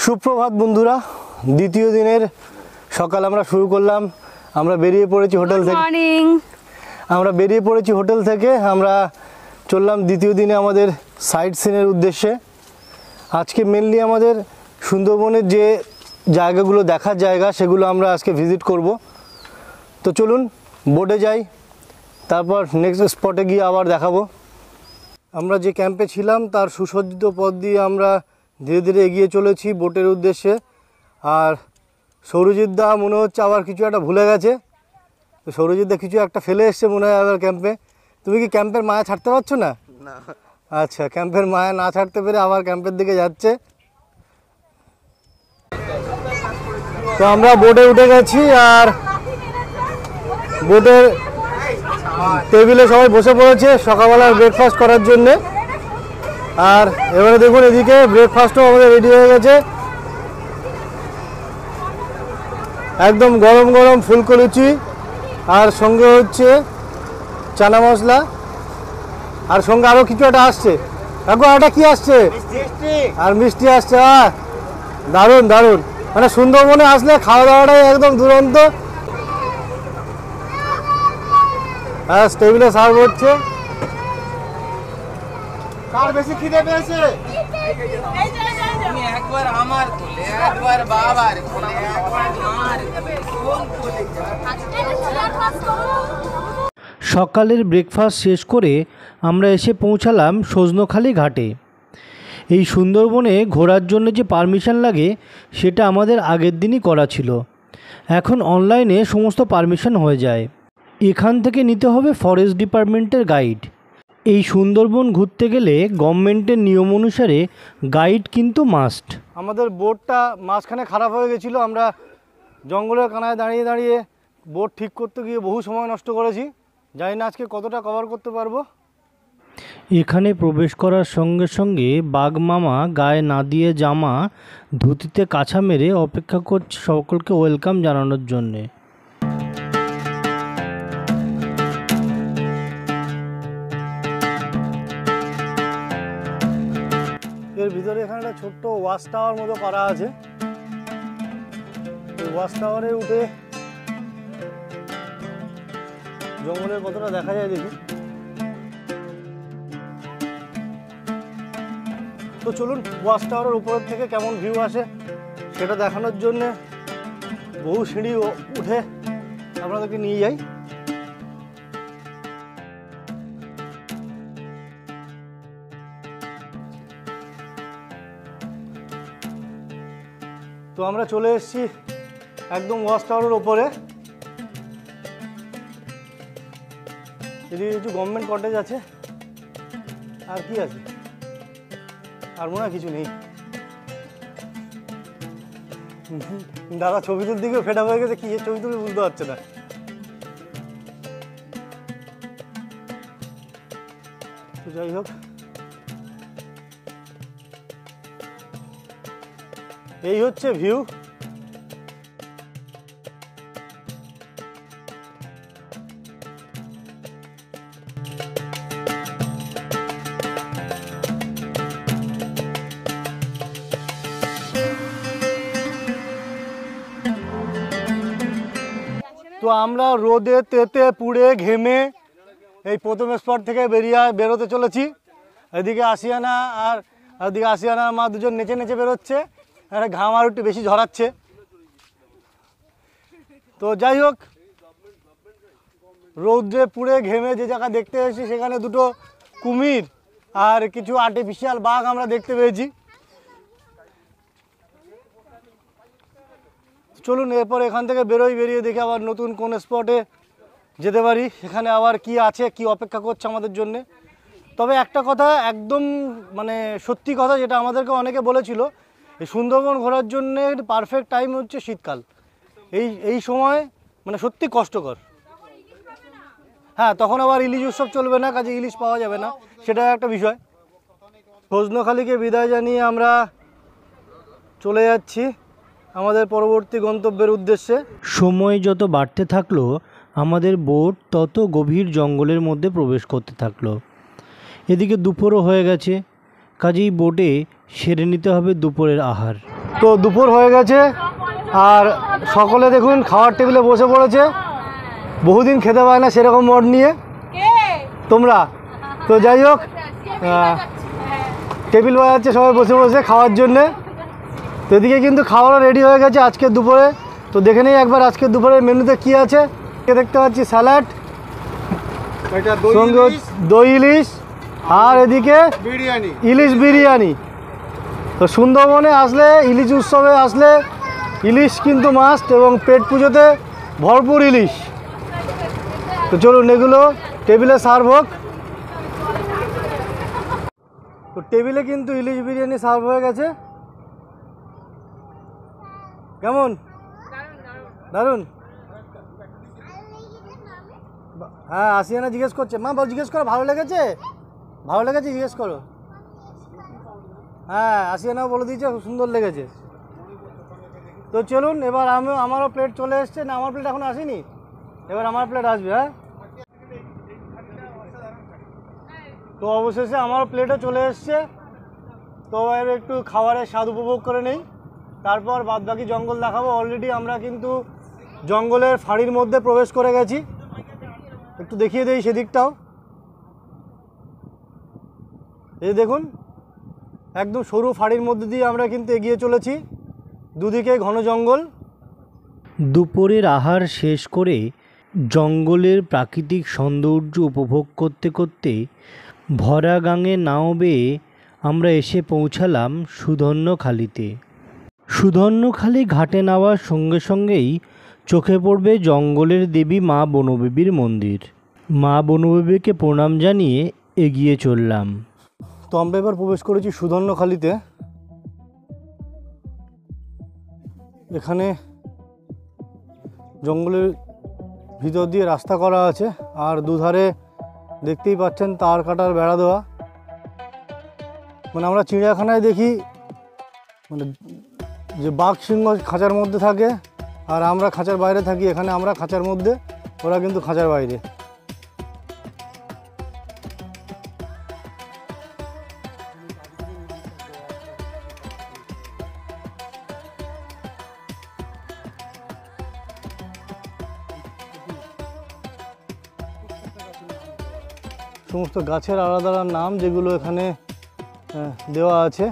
সুপ্রভাত বন্ধুরা, দ্বিতীয় দিনের সকাল আমরা শুরু করলাম। আমরা বেরিয়ে পড়েছি হোটেল থেকে আমরা চললাম দ্বিতীয় দিনে আমাদের সাইট সিনের উদ্দেশ্যে। আজকে মেনলি আমাদের সুন্দরবনের যে জায়গাগুলো দেখার জায়গা সেগুলো আমরা আজকে ভিজিট করব। তো চলুন বোটে যাই, তারপর নেক্সট স্পটে গিয়ে আবার দেখাবো। আমরা যে ক্যাম্পে ছিলাম তার সুসজ্জিত পথ দিয়ে আমরা ধীরে ধীরে এগিয়ে চলেছি বোটের উদ্দেশ্যে। আর সৌরজিৎ দা মনে হচ্ছে আবার কিছু একটা ভুলে গেছে। তো সৌরজিৎ দা কিছু একটা ফেলে এসছে মনে হয় আবার ক্যাম্পে। তুমি কি ক্যাম্পের মায়া ছাড়তে পারছো না? আচ্ছা, ক্যাম্পের মায়া না ছাড়তে পেরে আবার ক্যাম্পের দিকে যাচ্ছে। তো আমরা বোটে উঠে গেছি আর বোটের টেবিলে সবাই বসে পড়েছে সকালবেলার ব্রেকফাস্ট করার জন্যে। আর এবারে দেখুন এদিকে ব্রেকফাস্টও আমাদের রেডি হয়ে গেছে। একদম গরম গরম ফুলকো লুচি, আর সঙ্গে হচ্ছে চানা মশলা, আর সঙ্গে আরও কিছু একটা আসছে। এখন এটা কি আসছে? আর মিষ্টি আসছে। দারুণ দারুণ, মানে সুন্দরবনে আসলে খাওয়া দাওয়াটাই একদম দুরন্ত। হ্যাঁ, টেবিলে সার্ভ হচ্ছে। কার বেশি খিদে পেয়েছে? একবার আমার কোলে, একবার বাবার কোলে, একবার মার কোলে। সকালের ব্রেকফাস্ট শেষ করে আমরা এসে পৌঁছালাম সজনখালি ঘাটে। এই সুন্দরবনে ঘোরার জন্য যে পারমিশন লাগে সেটা আমাদের আগের দিনই করা ছিল। এখন অনলাইনে সমস্ত পারমিশন হয়ে যায়। এখান থেকে নিতে হবে ফরেস্ট ডিপার্টমেন্টের গাইড। এই সুন্দরবন ঘুরতে গেলে গভর্নমেন্টের নিয়ম অনুসারে গাইড কিন্তু মাস্ট। আমাদের বোটটা মাঝখানে খারাপ হয়ে গেছিলো। আমরা জঙ্গলের কানায় দাঁড়িয়ে দাঁড়িয়ে বোট ঠিক করতে গিয়ে বহু সময় নষ্ট করেছি। জানি না আজকে কতটা কভার করতে পারবো। এখানে প্রবেশ করার সঙ্গে সঙ্গে বাঘ মামা গায়ে না দিয়ে জামা ধুতিতে কাছা মেরে অপেক্ষা করছে সকলকে ওয়েলকাম জানানোর জন্যে। এর ভিতরে এখানে একটা ছোট্ট ওয়াচ টাওয়ার মতো করা আছে। এই ওয়াচ টাওয়ারে উঠে জঙ্গলের কতটা দেখা যায় দেখি। তো চলুন ওয়াচ টাওয়ারের উপরের থেকে কেমন ভিউ আসে সেটা দেখানোর জন্যে বহু সিঁড়ি উঠে আপনাদেরকে নিয়ে যাই। তো আমরা চলে এসেছি একদম ওয়াচ টাওয়ারের ওপরে। এদিকে কিছু গভর্নমেন্ট কটেজ আছে, আর কি আছে? আর মনে হয় কিছু নেই। দাদা ছবি তুলতে দিকেও ফেটা হয়ে গেছে, কি ছবি তুলে বুঝতে পারছে না। তো যাই হোক, এই হচ্ছে ভিউ। তো আমরা রোদে তেতে পুড়ে ঘেমে এই প্রথম স্পট থেকে বেরোতে চলেছি। এদিকে আসিয়ানা আর ওদিকে আসিয়ানার মা দুজন নেচে নেচে বেরোচ্ছে। একটা ঘাম আর একটু বেশি ঝরাচ্ছে। তো যাই হোক, রৌদ্রে পুড়ে ঘেমে যে জায়গা দেখতে এসেছি সেখানে দুটো কুমির আর কিছু আর্টিফিশিয়াল বাঘ আমরা দেখতে পেয়েছি। চলুন এরপর এখান থেকে বেরিয়ে দেখে আবার নতুন কোন স্পটে যেতে পারি, সেখানে আবার কি আছে, কি অপেক্ষা করছে আমাদের জন্যে। তবে একটা কথা একদম মানে সত্যি কথা, যেটা আমাদেরকে অনেকে বলেছিল, এই সুন্দরবন ঘোরার জন্যে পারফেক্ট টাইম হচ্ছে শীতকাল। এই সময় মানে সত্যি কষ্টকর। হ্যাঁ, তখন আবার ইলিশ উৎসব চলবে না, কাজে ইলিশ পাওয়া যাবে না, সেটা একটা বিষয়। সজনখালিকে বিদায় জানিয়ে আমরা চলে যাচ্ছি আমাদের পরবর্তী গন্তব্যের উদ্দেশ্যে। সময় যত বাড়তে থাকলো আমাদের বোট তত গভীর জঙ্গলের মধ্যে প্রবেশ করতে থাকলো। এদিকে দুপুরও হয়ে গেছে, কাজেই বোটে সেরে নিতে হবে দুপুরের আহার। তো দুপুর হয়ে গেছে আর সকলে দেখুন খাওয়ার টেবিলে বসে পড়েছে। বহুদিন খেতে পায় না সেরকম মড নিয়ে তোমরা। তো যাই হোক, টেবিল বাজাচ্ছে সবাই বসে বসে খাওয়ার জন্যে। তো এদিকে কিন্তু খাওয়ারও রেডি হয়ে গেছে আজকের দুপুরে। তো দেখে নেই একবার আজকের দুপুরের মেনুতে কি আছে। দেখতে পাচ্ছি স্যালাড, সঙ্গে দই ইলিশ, আর এদিকে ইলিশ বিরিয়ানি। তো সুন্দরবনে আসলে, ইলিশ উৎসবে আসলে ইলিশ কিন্তু মাস্ট, এবং পেট পুজোতে ভরপুর ইলিশ। তো চলুন এগুলো টেবিলে সার্ভ হোক। তো টেবিলে কিন্তু ইলিশ বিরিয়ানি সার্ভ হয়ে গেছে। কেমন? দারুণ। হ্যাঁ, আসিয়ানা জিজ্ঞেস করছে। মা বল, জিজ্ঞেস করো ভালো লেগেছে? ভালো লেগেছে জিজ্ঞেস করো। হ্যাঁ, আসিয়ানাও বলে দিয়েছে খুব সুন্দর লেগেছে। তো চলুন এবার আমারও প্লেট চলে এসছে। না, আমার প্লেট এখন আসেনি, এবার আমার প্লেট আসবে। হ্যাঁ, তো অবশেষে আমার প্লেটও চলে এসছে। তো এবার একটু খাবারের স্বাদ উপভোগ করে নেই, তারপর বাদবাকি জঙ্গল দেখাবো। অলরেডি আমরা কিন্তু জঙ্গলের ফাঁড়ির মধ্যে প্রবেশ করে গেছি। একটু দেখিয়ে দেই সেদিকটাও। এই দেখুন, একদম সরু ফাঁড়ির মধ্যে দিয়ে আমরা কিন্তু এগিয়ে চলেছি, দুদিকে ঘন জঙ্গল। দুপুরের আহার শেষ করে জঙ্গলের প্রাকৃতিক সৌন্দর্য উপভোগ করতে করতে ভরা গাঙে নাও বেয়ে আমরা এসে পৌঁছালাম সুধন্যখালিতে। সুধন্যখালি ঘাটে নামার সঙ্গে সঙ্গেই চোখে পড়বে জঙ্গলের দেবী মা বনবিবির মন্দির। মা বনবিবিকে প্রণাম জানিয়ে এগিয়ে চললাম। তো আমরা এবার প্রবেশ করেছি সুধন্যখালিতে। এখানে জঙ্গলের ভিতর দিয়ে রাস্তা করা আছে, আর দুধারে দেখতেই পাচ্ছেন তার কাটার বেড়া দেওয়া। মানে আমরা চিড়িয়াখানায় দেখি মানে যে বাঘ সিংহ খাঁচার মধ্যে থাকে, আর আমরা খাঁচার বাইরে থাকি। এখানে আমরা খাঁচার মধ্যে, ওরা কিন্তু খাঁচার বাইরে। সমস্ত গাছের আলাদা আলাদা নাম যেগুলো এখানে দেওয়া আছে।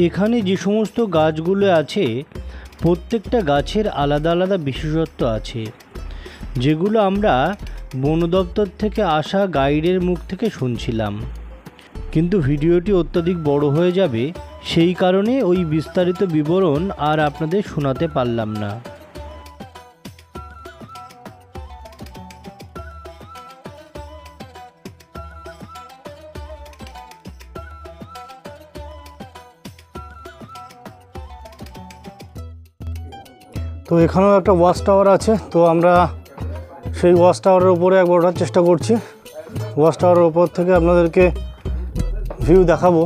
এখানে যে সমস্ত গাছগুলো আছে প্রত্যেকটা গাছের আলাদা আলাদা বিশেষত্ব আছে, যেগুলো আমরা বন দপ্তর থেকে আসা গাইডের মুখ থেকে শুনছিলাম। কিন্তু ভিডিওটি অত্যধিক বড় হয়ে যাবে, সেই কারণে ওই বিস্তারিত বিবরণ আর আপনাদের শোনাতে পারলাম না। তো এখানেও একটা ওয়াচ টাওয়ার আছে। তো আমরা সেই ওয়াচ টাওয়ারের উপরে একবার ওঠার চেষ্টা করছি। ওয়াচ টাওয়ারের উপর থেকে আপনাদেরকে ভিউ দেখাবো।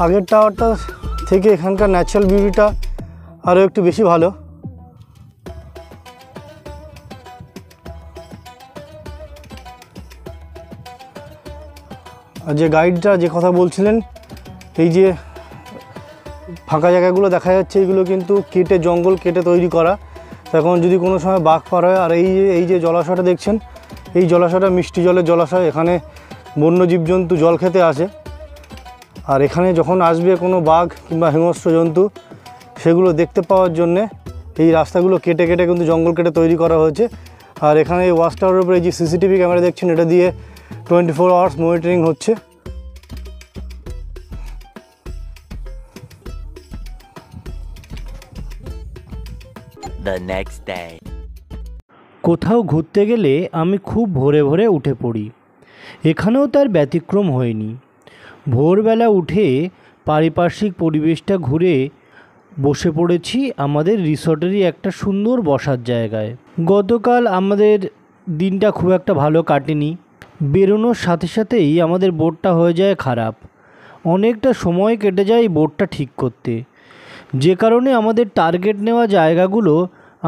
আগের টাওয়ারটা থেকে এখানকার ন্যাচারাল বিউটিটা আরও একটু বেশি ভালো। আর যে গাইডটা যে কথা বলছিলেন, এই যে ফাঁকা জায়গাগুলো দেখা যাচ্ছে, এগুলো কিন্তু কেটে, জঙ্গল কেটে তৈরি করা। তখন যদি কোনো সময় বাঘ পার হয়। আর এই যে জলাশয়টা দেখছেন, এই জলাশয়টা মিষ্টি জলের জলাশয়। এখানে বন্য জীবজন্তু জল খেতে আসে। আর এখানে যখন আসবে কোনো বাঘ কিংবা হিংস্র জন্তু, সেগুলো দেখতে পাওয়ার জন্যে এই রাস্তাগুলো কেটে কেটে কিন্তু জঙ্গল কেটে তৈরি করা হয়েছে। আর এখানে এই ওয়াচ টাওয়ারের উপরে যে সিসিটিভি ক্যামেরা দেখছেন, এটা দিয়ে 24 আওয়ার্স মনিটরিং হচ্ছে। The next day. কোথাও ঘুরতে গেলে আমি খুব ভোরে ভোরে উঠে পড়ি। এখানেও তার ব্যতিক্রম হয়নি। ভোরবেলা উঠে পারিপার্শ্বিক পরিবেশটা ঘুরে বসে পড়েছি আমাদের রিসর্টেরই একটা সুন্দর বসার জায়গায়। গতকাল আমাদের দিনটা খুব একটা ভালো কাটেনি। বেরোনোর সাথে সাথেই আমাদের বোটটা হয়ে যায় খারাপ। অনেকটা সময় কেটে যায় বোটটা ঠিক করতে, যে কারণে আমাদের টার্গেট নেওয়া জায়গাগুলো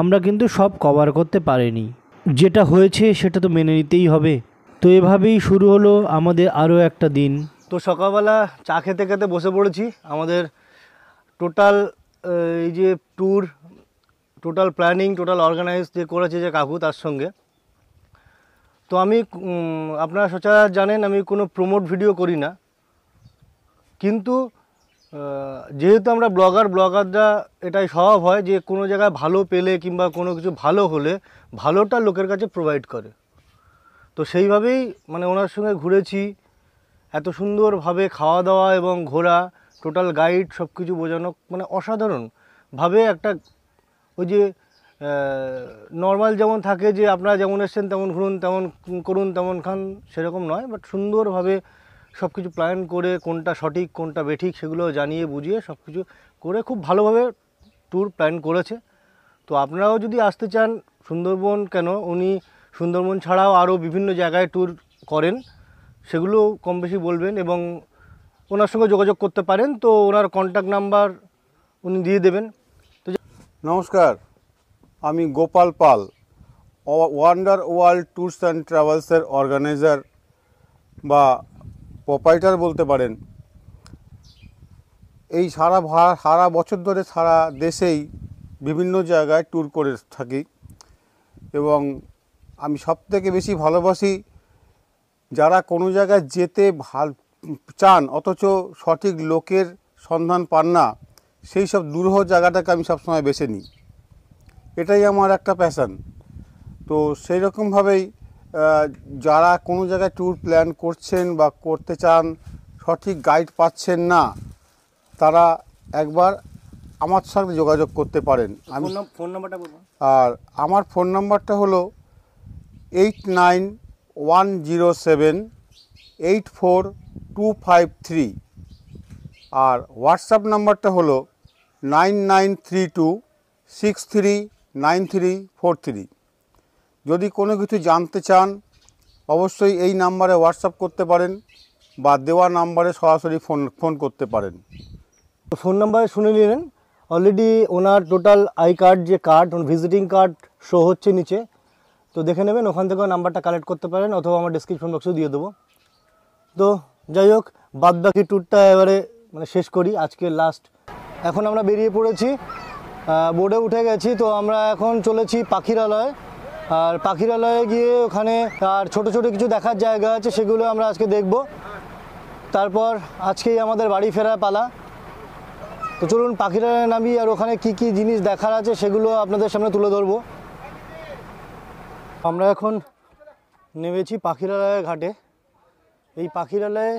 আমরা কিন্তু সব কভার করতে পারিনি। যেটা হয়েছে সেটা তো মেনে নিতেই হবে। তো এভাবেই শুরু হলো আমাদের আরও একটা দিন। তো সকালবেলা চা খেতে খেতে বসে পড়েছি। আমাদের টোটাল এই যে tour, total planning, total organise যে করেছে যে কাকু, তার সঙ্গে। তো আমি আপনারা সচরাচর জানেন আমি কোনো প্রমোট ভিডিও করি না, কিন্তু যেহেতু আমরা ব্লগাররা এটাই স্বভাব হয় যে কোনো জায়গায় ভালো পেলে কিংবা কোনো কিছু ভালো হলে ভালোটা লোকের কাছে প্রোভাইড করে। তো সেইভাবেই মানে ওনার সঙ্গে ঘুরেছি, এত সুন্দরভাবে খাওয়া দাওয়া এবং ঘোরা, টোটাল গাইড সব কিছু বোঝানো, মানে অসাধারণভাবে একটা ওই যে নর্মাল যেমন থাকে যে আপনারা যেমন এসছেন তেমন ঘুরুন, তেমন করুন, তেমন খান, সেরকম নয়, বাট সুন্দরভাবে সব কিছু প্ল্যান করে কোনটা সঠিক কোনটা বেঠিক সেগুলো জানিয়ে বুঝিয়ে সব কিছু করে খুব ভালোভাবে ট্যুর প্ল্যান করেছে। তো আপনারাও যদি আসতে চান সুন্দরবন, কেন উনি সুন্দরবন ছাড়াও আরও বিভিন্ন জায়গায় ট্যুর করেন, সেগুলো কম বেশি বলবেন এবং ওনার সঙ্গে যোগাযোগ করতে পারেন। তো ওনার কন্ট্যাক্ট নাম্বার উনি দিয়ে দেবেন। তো নমস্কার, আমি Gopal Pal, Wonder World Tours and ট্রাভেলসের অর্গানাইজার বা প্রোপাইটার বলতে পারেন। এই সারা বছর ধরে সারা দেশেই বিভিন্ন জায়গায় ট্যুর করে থাকি এবং আমি সবথেকে বেশি ভালোবাসি যারা কোনো জায়গায় যেতে চান অথচ সঠিক লোকের সন্ধান পান না, সেই সব দুরূহ জায়গাটাকে আমি সবসময় বেছে নিই। এটাই আমার একটা প্যাশন। তো সেই রকমভাবেই যারা কোনো জায়গায় ট্যুর প্ল্যান করছেন বা করতে চান, সঠিক গাইড পাচ্ছেন না, তারা একবার আমার সাথে যোগাযোগ করতে পারেন। আমি ফোন নাম্বারটা বলুন। আর আমার ফোন নাম্বারটা হলো 8910784253 আর হোয়াটসঅ্যাপ নাম্বারটা হলো 9932639343। যদি কোনো কিছু জানতে চান অবশ্যই এই নাম্বারে হোয়াটসঅ্যাপ করতে পারেন বা দেওয়া নাম্বারে সরাসরি ফোন করতে পারেন। ফোন নাম্বার শুনে নিলেন। Already owner total I card, যে কার্ড, ভিজিটিং কার্ড শো হচ্ছে নিচে, তো দেখে নেবেন, ওখান থেকেও নাম্বারটা কালেক্ট করতে পারেন অথবা আমার ডেসক্রিপশন বক্সেও দিয়ে দেবো। তো যাই হোক, বাদবাকি ট্যুরটা এবারে মানে শেষ করি, আজকে লাস্ট। এখন আমরা বেরিয়ে পড়েছি, বোর্ডে উঠে গেছি। তো আমরা এখন চলেছি পাখিরালয়, আর পাখিরালয়ে গিয়ে ওখানে আর ছোট ছোট কিছু দেখার জায়গা আছে, সেগুলো আমরা আজকে দেখব। তারপর আজকেই আমাদের বাড়ি ফেরার পালা। তো চলুন পাখিরালয়ে নামি, আর ওখানে কি কি জিনিস দেখার আছে সেগুলো আপনাদের সামনে তুলে ধরবো। আমরা এখন নেমেছি পাখিরালয় ঘাটে। এই পাখিরালয়ে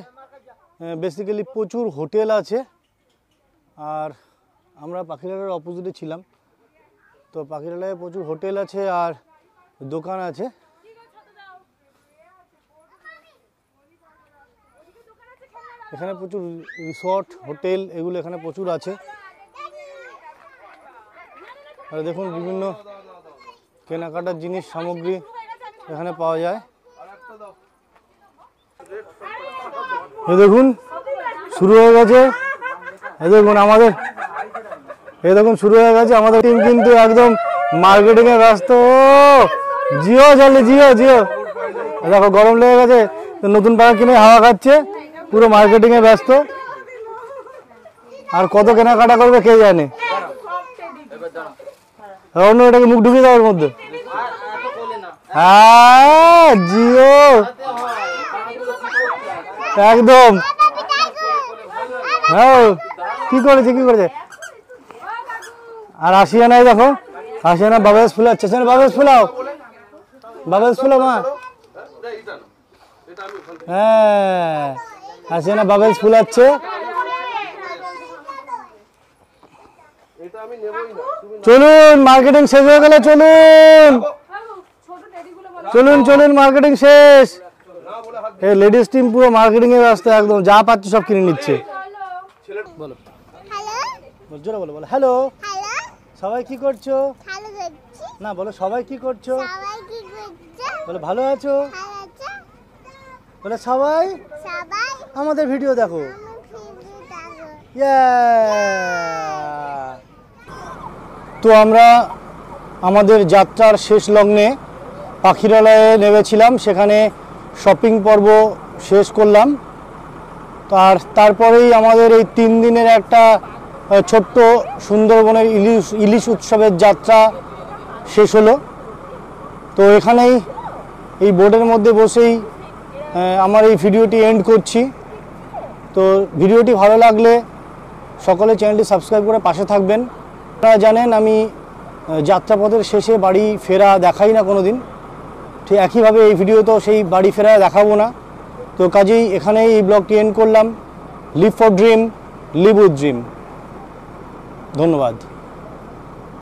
বেসিক্যালি প্রচুর হোটেল আছে, আর আমরা পাখিরালয়ের অপোজিটে ছিলাম। তো পাখিরালয়ে প্রচুর হোটেল আছে আর দোকান আছে। এখানে প্রচুর রিসর্ট, হোটেল, এগুলো এখানে প্রচুর আছে। আর দেখুন বিভিন্ন কেনাকাটার জিনিস, সামগ্রী এখানে পাওয়া যায়। এই দেখুন শুরু হয়ে গেছে, এই দেখুন আমাদের, এই দেখুন শুরু হয়ে গেছে আমাদের টিম কিন্তু একদম মার্কেটিংয়ে ব্যস্ত। জিও চলে, জিও জিও দেখো গরম লেগে গেছে, নতুন পাখা কিনে হাওয়া খাচ্ছে, পুরো মার্কেটিংয়ে ব্যস্ত। আর কত কেনাকাটা করবে কে জানে। অন্য এটাকে মুখ ঢুকিয়ে দেওয়ার মধ্যে। হ্যাঁ জিও একদম। হ্যাঁ কি করেছে কি করেছে। আর আসিয়ানাই দেখো, আসিয়ানা বাবেস ফুলাচ্ছে, বাবেস ফুলাও, বাবেস ফুলাও মা। হ্যাঁ আসিয়ানা বাবেস ফুলাচ্ছে। চলুন মার্কেটিং শেষ হয়ে গেলে চলুন চলুন চলুন, মার্কেটিং শেষ। এই লেডিস টিম পুরো মার্কেটিং এ ব্যস্ত, একদম যা পাচ্ছে সব কিনে নিচ্ছে। বলো জোরে বলো, বলো হ্যালো। হ্যালো সবাই কি করছো? ভালো করছি না বলো সবাই কি করছো? সবাই কি করছে বলো ভালো আছো? ভালো আছে বলে সবাই সবাই আমাদের ভিডিও দেখো। আমার ফেভারিট দেখো Yeah! তো আমরা আমাদের যাত্রার শেষ লগ্নে পাখিরালয়ে নেমেছিলাম, সেখানে শপিং পর্ব শেষ করলাম। তারপরেই আমাদের এই 3 দিনের একটা ছোট্ট সুন্দরবনের ইলিশ উৎসবের যাত্রা শেষ হলো। তো এখানেই এই বোটের মধ্যে বসেই আমার এই ভিডিওটি এন্ড করছি। তো ভিডিওটি ভালো লাগলে সকলে চ্যানেলটি সাবস্ক্রাইব করে পাশে থাকবেন। আপনারা জানেন আমি যাত্রাপথের শেষে বাড়ি ফেরা দেখাই না কোনো দিন, ঠিক একইভাবে এই ভিডিওতেও সেই বাড়ি ফেরা দেখাবো না। তো কাজেই এখানেই এই ব্লগটি এন্ড করলাম। Live for dream, live with dream. ধন্যবাদ।